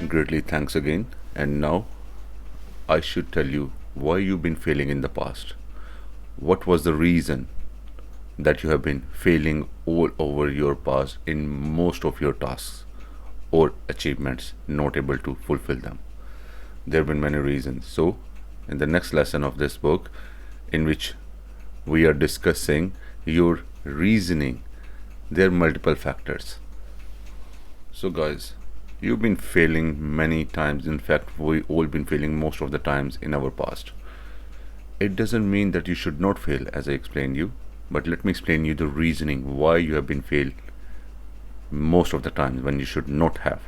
greatly thanks again. And now I should tell you why you've been failing in the past. What was the reason that you have been failing all over your past in most of your tasks or achievements, not able to fulfill them? There have been many reasons. So, in the next lesson of this book, in which we are discussing your reasoning, there are multiple factors. So, guys, you've been failing many times. In fact, we all been failing most of the times in our past. It doesn't mean that you should not fail, as I explained you, but let me explain you the reasoning why you have been failed most of the times when you should not have.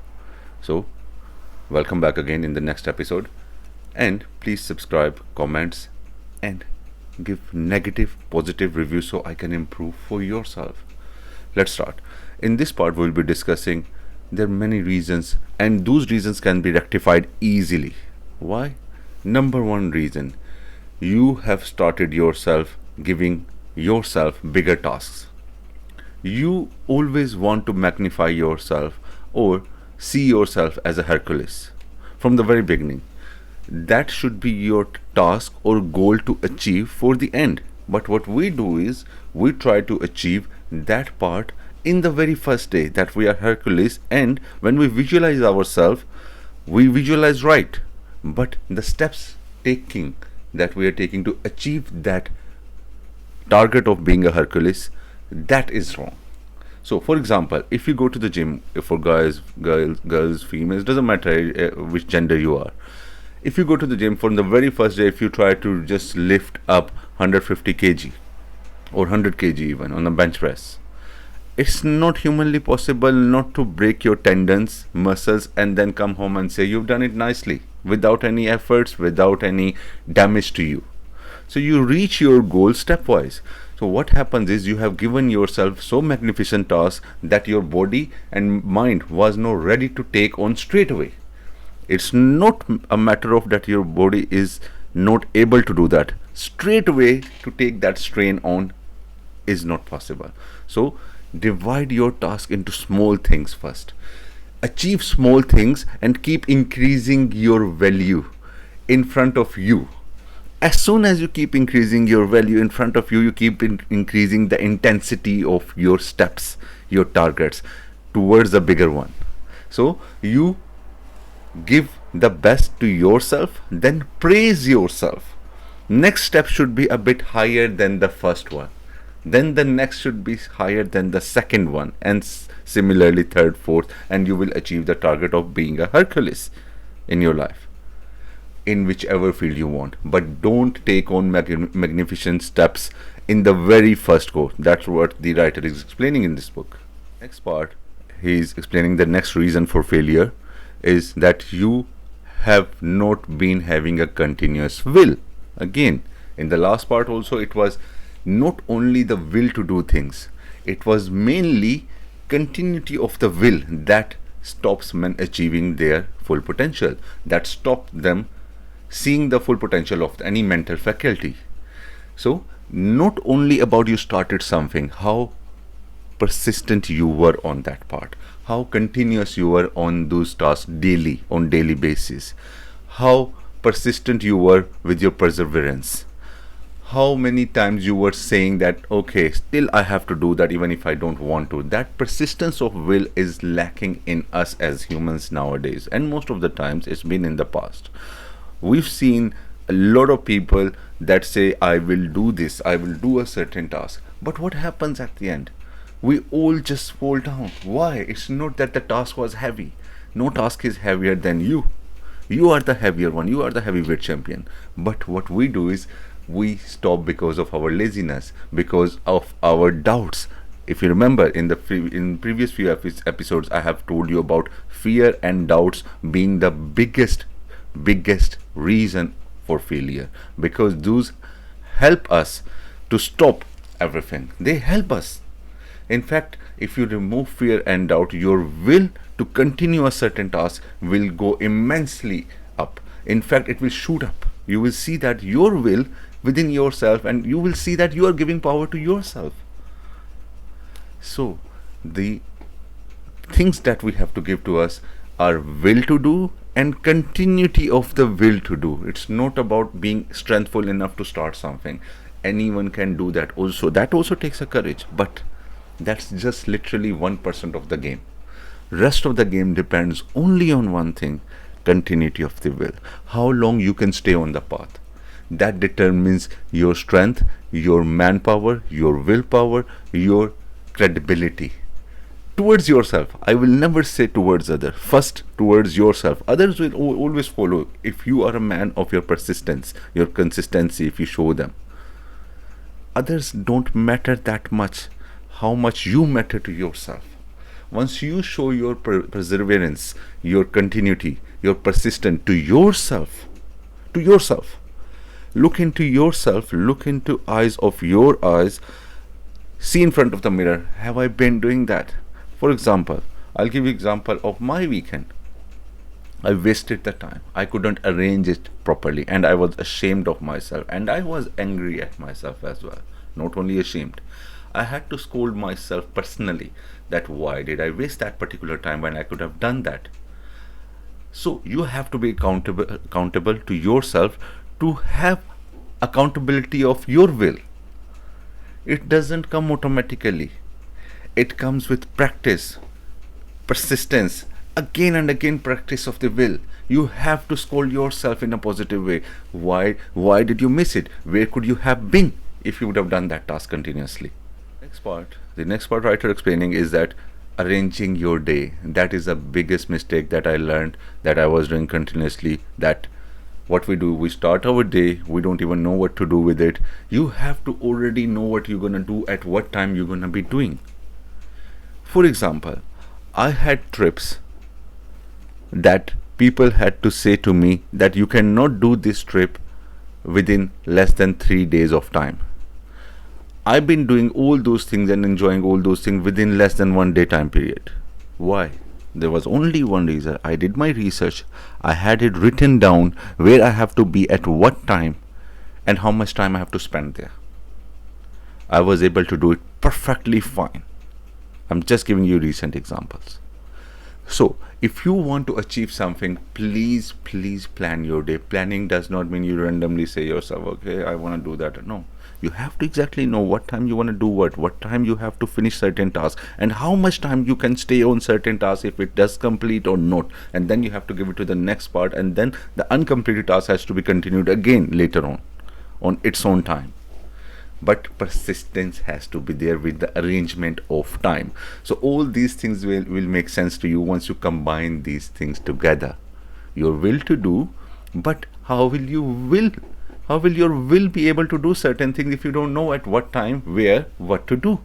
So, welcome back again in the next episode, and please subscribe, comments, and give negative, positive reviews so I can improve for yourself. Let's start. In this part, we'll be discussing there are many reasons, and those reasons can be rectified easily. Why? Number one reason, you have started yourself giving yourself bigger tasks. You always want to magnify yourself or see yourself as a Hercules from the very beginning. That should be your task or goal to achieve for the end. But what we do is we try to achieve that part in the very first day that we are Hercules, and when we visualize ourselves, we visualize right. But the steps that we are taking to achieve that target of being a Hercules, that is wrong. So, for example, if you go to the gym, for guys, girls, females, doesn't matter which gender you are. If you go to the gym from the very first day, if you try to just lift up 150 kg or 100 kg even on a bench press, it's not humanly possible not to break your tendons, muscles, and then come home and say you've done it nicely without any efforts, without any damage to you. So you reach your goal stepwise. So what happens is you have given yourself so magnificent tasks that your body and mind was not ready to take on straight away. It's not a matter of that your body is not able to do that. Straight away to take that strain on is not possible. So divide your task into small things first. Achieve small things and keep increasing your value in front of you. As soon as you keep increasing your value in front of you, you keep increasing the intensity of your steps, your targets towards the bigger one. So you give the best to yourself, then praise yourself. Next step should be a bit higher than the first one. Then the next should be higher than the second one, and similarly third, fourth, and you will achieve the target of being a Hercules in your life, in whichever field you want. But don't take on magnificent steps in the very first go. That's what the writer is explaining in this book. Next part, he is explaining the next reason for failure is that you have not been having a continuous will. Again, in the last part also, it was not only the will to do things, it was mainly continuity of the will that stops men achieving their full potential, that stops them seeing the full potential of any mental faculty. So not only about you started something, how persistent you were on that part, how continuous you were on those tasks on daily basis, how persistent you were with your perseverance, how many times you were saying that okay, still I have to do that even if I don't want to. That persistence of will is lacking in us as humans nowadays, and most of the times it's been in the past. We've seen a lot of people that say I will do this, I will do a certain task, but what happens at the end? We all just fall down. Why? It's not that the task was heavy. No task is heavier than you. You are the heavier one, you are the heavyweight champion. But what we do is we stop because of our laziness, because of our doubts. If you remember in previous few episodes, I have told you about fear and doubts being the biggest reason for failure, because those help us to stop everything. They help us. In fact, if you remove fear and doubt, your will to continue a certain task will go immensely up. In fact, it will shoot up. You will see that your will within yourself, and you will see that you are giving power to yourself. So the things that we have to give to us our will to do and continuity of the will to do. It's not about being strengthful enough to start something. Anyone can do that also. That also takes a courage, but that's just literally 1% of the game. Rest of the game depends only on one thing: continuity of the will. How long you can stay on the path. That determines your strength, your manpower, your willpower, your credibility towards yourself. I will never say towards others. First towards yourself. Others will always follow if you are a man of your persistence, your consistency. If you show them, others don't matter that much. How much you matter to yourself. Once you show your perseverance, your continuity, your persistence to yourself, look into yourself, look into eyes of your eyes, see in front of the mirror, have I been doing that? For example, I'll give you example of my weekend. I wasted the time. I couldn't arrange it properly, and I was ashamed of myself, and I was angry at myself as well. Not only ashamed, I had to scold myself personally that why did I waste that particular time when I could have done that. So you have to be accountable to yourself, to have accountability of your will. It doesn't come automatically. It comes with practice, persistence, again and again practice of the will. You have to scold yourself in a positive way. Why did you miss it? Where could you have been if you would have done that task continuously? The next part writer explaining is that arranging your day. That is the biggest mistake that I learned, that I was doing continuously. That what we do, we start our day, we don't even know what to do with it. You have to already know what you're gonna do, at what time you're gonna be doing. For example, I had trips that people had to say to me that you cannot do this trip within less than 3 days of time. I've been doing all those things and enjoying all those things within less than 1 day time period. Why? There was only one reason. I did my research. I had it written down where I have to be at what time and how much time I have to spend there. I was able to do it perfectly fine. I'm just giving you recent examples. So if you want to achieve something, please plan your day. Planning does not mean you randomly say yourself, okay, I want to do that. No. You have to exactly know what time you want to do what time you have to finish certain tasks, and how much time you can stay on certain tasks, if it does complete or not. And then you have to give it to the next part, and then the uncompleted task has to be continued again later on its own time. But persistence has to be there with the arrangement of time. So all these things will make sense to you once you combine these things together. Your will to do, but how will your will be able to do certain things if you don't know at what time, where, what to do?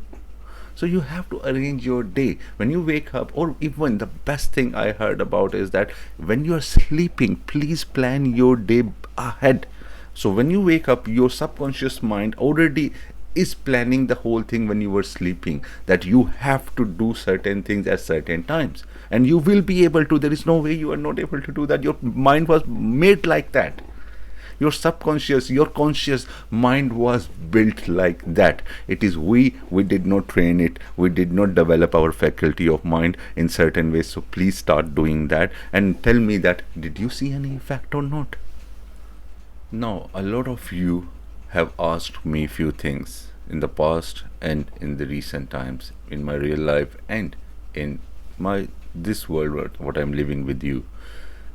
So you have to arrange your day. When you wake up, or even the best thing I heard about is that when you are sleeping, please plan your day ahead. So when you wake up, your subconscious mind already is planning the whole thing when you were sleeping, that you have to do certain things at certain times, and you will be able to. There is no way you are not able to do that. Your mind was made like that. Your subconscious, your conscious mind was built like that. It is we did not train it. We did not develop our faculty of mind in certain ways. So please start doing that and tell me that did you see any effect or not? Now, a lot of you have asked me few things in the past and in the recent times, in my real life and in this world what I'm living with you.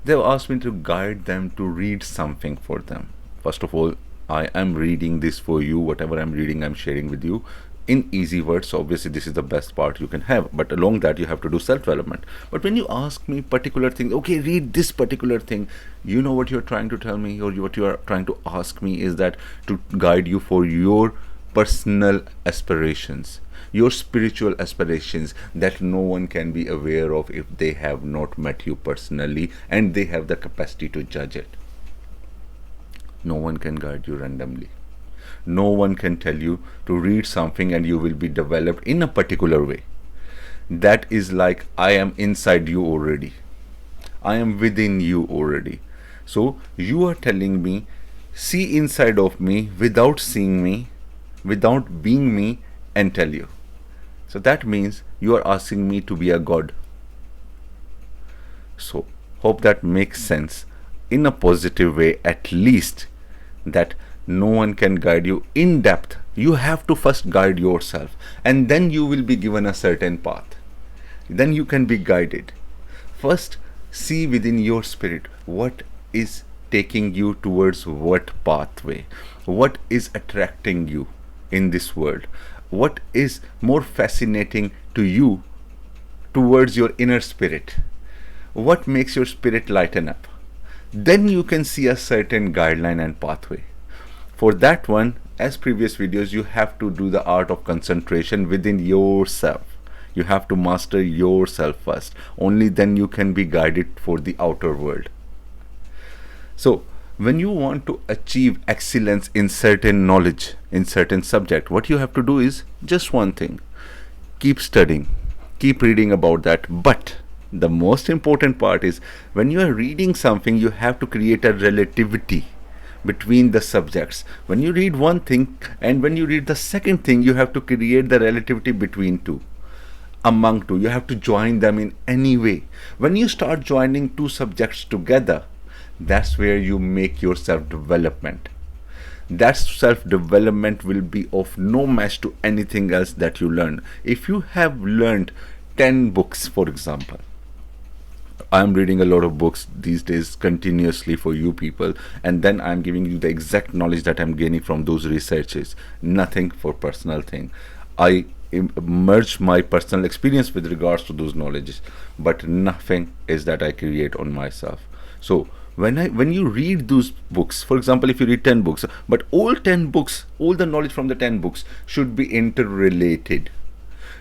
They've asked me to guide them to read something for them. First of all, I am reading this for you. Whatever I'm reading, I'm sharing with you in easy words. So obviously this is the best part you can have, but along that you have to do self-development. But when you ask me particular things, okay, read this particular thing, you know what you're trying to tell me, or what you are trying to ask me is that to guide you for your personal aspirations, your spiritual aspirations that no one can be aware of if they have not met you personally and they have the capacity to judge it. No one can guide you randomly. No one can tell you to read something and you will be developed in a particular way. That is like I am inside you already. I am within you already. So you are telling me, see inside of me without seeing me, without being me, and tell you. So that means you are asking me to be a god. So hope that makes sense in a positive way, at least, that no one can guide you in depth. You have to first guide yourself, and then you will be given a certain path. Then you can be guided. First, see within your spirit what is taking you towards what pathway, what is attracting you in this world, what is more fascinating to you towards your inner spirit, what makes your spirit lighten up. Then you can see a certain guideline and pathway. For that one, as previous videos, you have to do the art of concentration within yourself. You have to master yourself first. Only then you can be guided for the outer world. So when you want to achieve excellence in certain knowledge, in certain subject, what you have to do is just one thing. Keep studying, keep reading about that. But the most important part is, when you are reading something, you have to create a relativity between the subjects. When you read one thing and when you read the second thing, you have to create the relativity between two, among two. You have to join them in any way. When you start joining two subjects together, that's where you make your self-development. That self-development will be of no match to anything else that you learn. If you have learned 10 books, for example, I'm reading a lot of books these days continuously for you people, and then I'm giving you the exact knowledge that I'm gaining from those researches. Nothing for personal thing. I merge my personal experience with regards to those knowledges, but nothing is that I create on myself. So when you read those books, for example, if you read 10 books, but all 10 books, all the knowledge from the 10 books should be interrelated.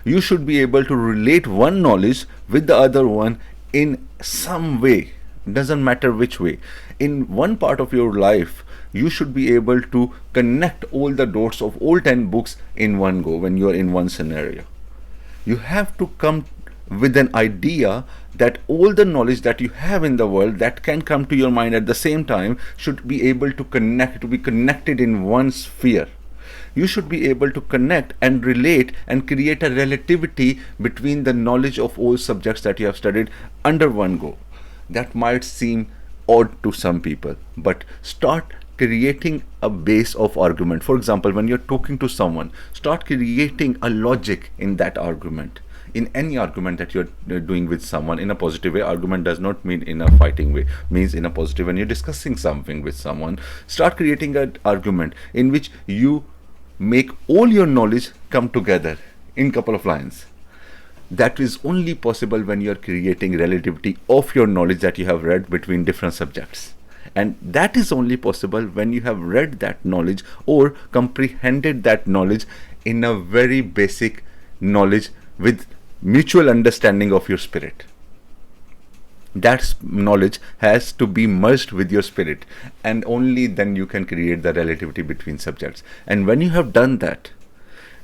You should be able to relate one knowledge with the other one in some way. Doesn't matter which way. In one part of your life, you should be able to connect all the dots of all 10 books in one go when you are in one scenario. You have to come with an idea that all the knowledge that you have in the world that can come to your mind at the same time should be able to connect, to be connected in one sphere. You should be able to connect and relate and create a relativity between the knowledge of all subjects that you have studied under one go. That might seem odd to some people, but start creating a base of argument. For example, when you're talking to someone, start creating a logic in that argument. In any argument that you're doing with someone in a positive way. Argument does not mean in a fighting way, means in a positive. When you're discussing something with someone, start creating an argument in which you make all your knowledge come together in couple of lines. That is only possible when you are creating relativity of your knowledge that you have read between different subjects. And that is only possible when you have read that knowledge or comprehended that knowledge in a very basic knowledge with mutual understanding of your spirit. That knowledge has to be merged with your spirit, and only then you can create the relativity between subjects. And when you have done that,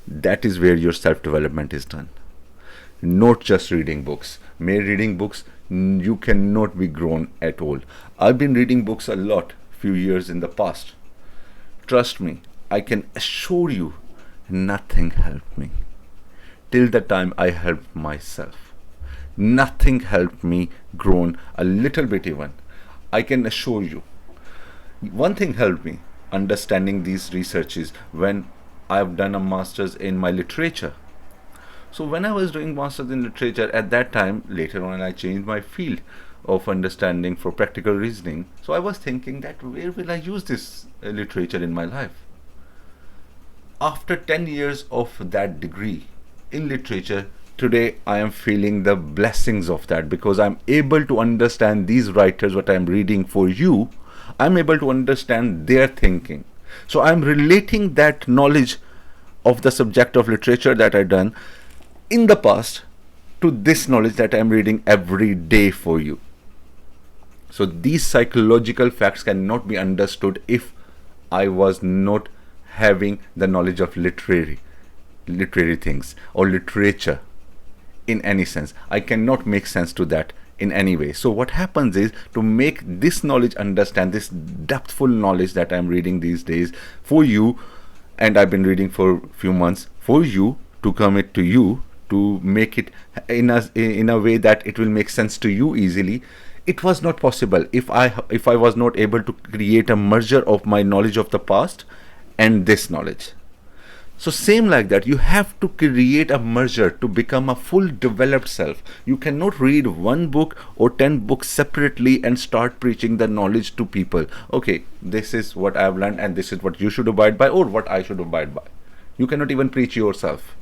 that is where your self-development is done. Not just reading books. Mere reading books, you cannot be grown at all. I've been reading books a lot, few years in the past. Trust me, I can assure you, nothing helped me till the time I helped myself. Nothing helped me grown a little bit even. I can assure you. One thing helped me, understanding these researches, when I've done a master's in my literature. So when I was doing master's in literature at that time, later on I changed my field of understanding for practical reasoning. So I was thinking that where will I use this literature in my life? After 10 years of that degree in literature, today I am feeling the blessings of that, because I'm able to understand these writers, what I'm reading for you. I'm able to understand their thinking. So I'm relating that knowledge of the subject of literature that I've done in the past to this knowledge that I'm reading every day for you. So these psychological facts cannot be understood if I was not having the knowledge of literary things or literature in any sense. I cannot make sense to that in any way. So what happens is, to make this knowledge understand, this depthful knowledge that I'm reading these days for you, and I've been reading for a few months for you, to commit to you, to make it in a way that it will make sense to you easily, it was not possible if I was not able to create a merger of my knowledge of the past and this knowledge. So same like that, you have to create a merger to become a full developed self. You cannot read one book or 10 books separately and start preaching the knowledge to people. Okay, this is what I have learned and this is what you should abide by or what I should abide by. You cannot even preach yourself.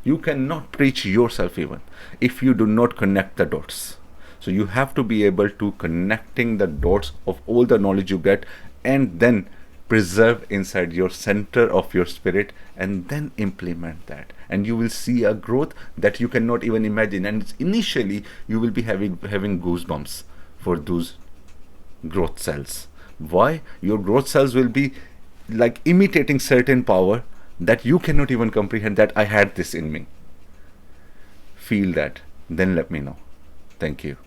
You cannot preach yourself even if you do not connect the dots. So you have to be able to connecting the dots of all the knowledge you get and then preserve inside your center of your spirit and then implement that, and you will see a growth that you cannot even imagine. And initially you will be having goosebumps for those growth cells. Why? Your growth cells will be like imitating certain power that you cannot even comprehend, that I had this in me. Feel that, then let me know. Thank you.